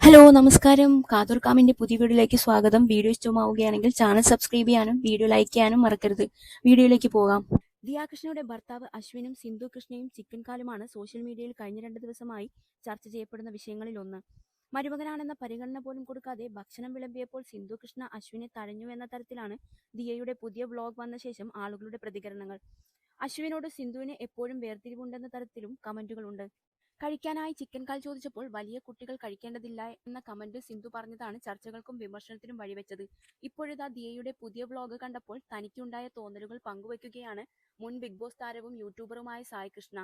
Hello നമസ്കാരം. കാതോർക്കാമിന്റെ പുതിയ വീഡിയോയിലേക്ക് സ്വാഗതം. വീഡിയോ ഇഷ്ടമാവുകയാണെങ്കിൽ ചാനൽ സബ്സ്ക്രൈബ് ചെയ്യാനും വീഡിയോ ലൈക്ക് ചെയ്യാനും മറക്കരുത്. വീഡിയോയിലേക്ക് പോകാം. ദിയാകൃഷ്ണയുടെ ഭർത്താവ് അശ്വിനും സിന്ധു കൃഷ്ണയും ചിക്കൻ കാലുമാണ് സോഷ്യൽ മീഡിയയിൽ കഴിഞ്ഞ 2 ദിവസമായി ചർച്ച ചെയ്യപ്പെടുന്ന വിഷയങ്ങളിലൊന്ന്. മരുമകനാണെന്ന പരിഗണന പോലും കൊടുക്കാതെ ഭക്ഷണം വിളമ്പിയപ്പോൾ സിന്ധു കൃഷ്ണ അശ്വിനെ തഴഞ്ഞു എന്ന തരത്തിലാണ് ദിയയുടെ പുതിയ വ്ലോഗ് വന്ന ശേഷം ആളുകളുടെ പ്രതികരണങ്ങൾ. അശ്വിനോട് സിന്ധുവിന് എപ്പോഴും വേർതിരിവുണ്ടെന്ന തരത്തിലും കമന്റുകളുണ്ട്. കഴിക്കാനായി ചിക്കൻ കാൽ ചോദിച്ചപ്പോൾ വലിയ കുട്ടികൾ കഴിക്കേണ്ടതില്ല എന്ന കമന്റ് സിന്ധു പറഞ്ഞതാണ് ചർച്ചകൾക്കും വിമർശനത്തിനും വഴിവെച്ചത്. ഇപ്പോഴിതാ ദിയയുടെ പുതിയ വ്ലോഗ് കണ്ടപ്പോൾ തനിക്കുണ്ടായ തോന്നലുകൾ പങ്കുവയ്ക്കുകയാണ് മുൻ ബിഗ് ബോസ് താരവും യൂട്യൂബറുമായ സായ് കൃഷ്ണ.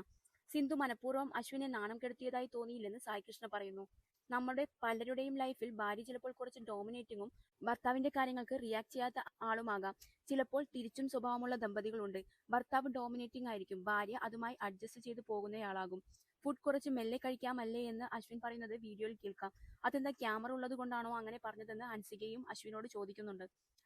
സിന്ധു മനഃപൂർവ്വം അശ്വിനെ നാണം കെടുത്തിയതായി തോന്നിയില്ലെന്ന് സായ് കൃഷ്ണ പറയുന്നു. നമ്മുടെ പലരുടെയും ലൈഫിൽ ഭാര്യ ചിലപ്പോൾ കുറച്ച് ഡോമിനേറ്റിംഗും ഭർത്താവിന്റെ കാര്യങ്ങൾക്ക് റിയാക്ട് ചെയ്യാത്ത ആളുമാകാം. ചിലപ്പോൾ തിരിച്ചും സ്വഭാവമുള്ള ദമ്പതികളുണ്ട്. ഭർത്താവ് ഡോമിനേറ്റിംഗ് ആയിരിക്കും, ഭാര്യ അതുമായി അഡ്ജസ്റ്റ് ചെയ്ത് പോകുന്നയാളാകും. ഫുഡ് കുറച്ച് മെല്ലെ കഴിക്കാമല്ലേ എന്ന് അശ്വിൻ പറയുന്നത് വീഡിയോയിൽ കേൾക്കാം. അതെന്താ ക്യാമറ ഉള്ളത് കൊണ്ടാണോ അങ്ങനെ പറഞ്ഞതെന്ന് ഹൻസികയും അശ്വിനോട് ചോദിക്കുന്നുണ്ട്.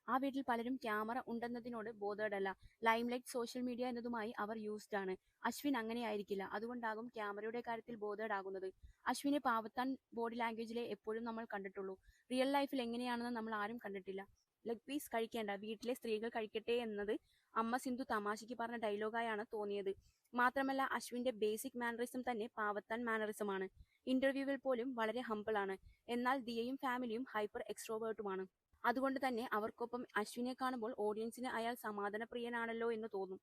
ആ വീട്ടിൽ പലരും ക്യാമറ ഉണ്ടെന്നതിനോട് ബോധേഡല്ല. ലൈംലൈറ്റ്, സോഷ്യൽ മീഡിയ എന്നതുമായി അവർ യൂസ്ഡ് ആണ്. അശ്വിൻ അങ്ങനെയായിരിക്കില്ല, അതുകൊണ്ടാകും ക്യാമറയുടെ കാര്യത്തിൽ ബോധേഡാകുന്നത്. അശ്വിനെ പാവത്താൻ ബോഡി ലാംഗ്വേജിലെ എപ്പോഴും നമ്മൾ കണ്ടിട്ടുള്ളൂ. റിയൽ ലൈഫിൽ എങ്ങനെയാണെന്ന് നമ്മൾ ആരും കണ്ടിട്ടില്ല. ലെഗ് പീസ് കഴിക്കേണ്ട, വീട്ടിലെ സ്ത്രീകൾ കഴിക്കട്ടെ എന്നത് അമ്മ സിന്ധു തമാശയ്ക്ക് പറഞ്ഞ ഡയലോഗായാണ് തോന്നിയത്. മാത്രമല്ല അശ്വിന്റെ ബേസിക് മാനറിസം തന്നെ പാവത്താൻ മാനറിസമാണ്. ഇന്റർവ്യൂവിൽ പോലും വളരെ ഹംബിൾ ആണ്. എന്നാൽ ദിയയും ഫാമിലിയും ഹൈപ്പർ എക്സ്ട്രോവേർട്ടുമാണ്. അതുകൊണ്ട് തന്നെ അവർക്കൊപ്പം അശ്വിനെ കാണുമ്പോൾ ഓഡിയൻസിന് അയാൾ സമാധാനപ്രിയനാണല്ലോ എന്ന് തോന്നും.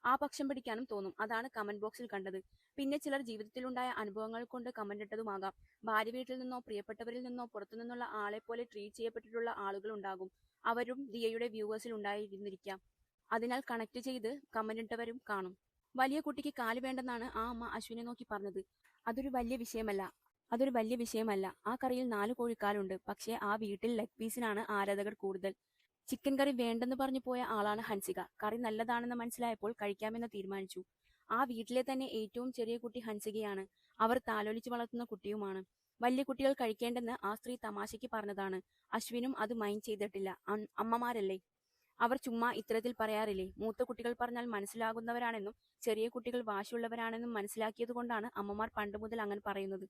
ആ പക്ഷം പിടിക്കാനും തോന്നും. അതാണ് കമന്റ് ബോക്സിൽ കണ്ടത്. പിന്നെ ചിലർ ജീവിതത്തിലുണ്ടായ അനുഭവങ്ങൾ കൊണ്ട് കമന്റ് ഇട്ടതുമാകാം. ഭാര്യ വീട്ടിൽ നിന്നോ പ്രിയപ്പെട്ടവരിൽ നിന്നോ പുറത്തുനിന്നുള്ള ആളെ പോലെ ട്രീറ്റ് ചെയ്യപ്പെട്ടിട്ടുള്ള ആളുകൾ ഉണ്ടാകും. അവരും ദിയയുടെ വ്യൂവേഴ്സിൽ ഉണ്ടായിരുന്നിരിക്കാം. അതിനാൽ കണക്ട് ചെയ്ത് കമന്റ് ഇട്ടവരും കാണും. വലിയ കുട്ടിക്ക് കാല് വേണ്ടെന്നാണ് ആ അമ്മ അശ്വിനെ നോക്കി പറഞ്ഞത്. അതൊരു വലിയ വിഷയമല്ല. ആ കറിയിൽ 4 കോഴിക്കാലുണ്ട്. പക്ഷേ ആ വീട്ടിൽ ലെഗ് പീസിനാണ് ആരാധകർ കൂടുതൽ. ചിക്കൻ കറി വേണ്ടെന്ന് പറഞ്ഞു പോയ ആളാണ് ഹൻസിക. കറി നല്ലതാണെന്ന് മനസ്സിലായപ്പോൾ കഴിക്കാമെന്ന് തീരുമാനിച്ചു. ആ വീട്ടിലെ തന്നെ ഏറ്റവും ചെറിയ കുട്ടി ഹൻസികയാണ്. അവർ താലോലിച്ച് വളർത്തുന്ന കുട്ടിയുമാണ്. വലിയ കുട്ടികൾ കഴിക്കേണ്ടെന്ന് ആ സ്ത്രീ തമാശയ്ക്ക് പറഞ്ഞതാണ്. അശ്വിനും അത് മൈൻഡ് ചെയ്തിട്ടില്ല. അമ്മമാരല്ലേ, അവർ ചുമ്മാ ഇത്തരത്തിൽ പറയാറില്ലേ. മൂത്ത കുട്ടികൾ പറഞ്ഞാൽ മനസ്സിലാകുന്നവരാണെന്നും ചെറിയ കുട്ടികൾ വാശിയുള്ളവരാണെന്നും മനസ്സിലാക്കിയതുകൊണ്ടാണ് അമ്മമാർ പണ്ട് മുതൽ അങ്ങനെ പറയുന്നത്.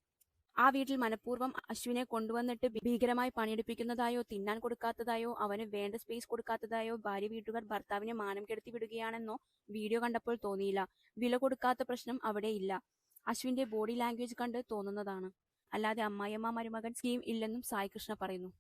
ആ വീട്ടിൽ മനഃപൂർവ്വം അശ്വിനെ കൊണ്ടുവന്നിട്ട് ഭീകരമായി പണിയെടുപ്പിക്കുന്നതായോ തിന്നാൻ കൊടുക്കാത്തതായോ അവന് വേണ്ട സ്പേസ് കൊടുക്കാത്തതായോ ഭാര്യ വീട്ടുകാർ ഭർത്താവിനെ മാനം കെടുത്തി വിടുകയാണെന്നോ വീഡിയോ കണ്ടപ്പോൾ തോന്നിയില്ല. വില കൊടുക്കാത്ത പ്രശ്നം അവിടെ ഇല്ല. അശ്വിന്റെ ബോഡി ലാംഗ്വേജ് കണ്ട് തോന്നുന്നതാണ്. അല്ലാതെ അമ്മായിയമ്മ മരുമകൻ സ്കീം ഇല്ലെന്നും സായ് കൃഷ്ണ പറയുന്നു.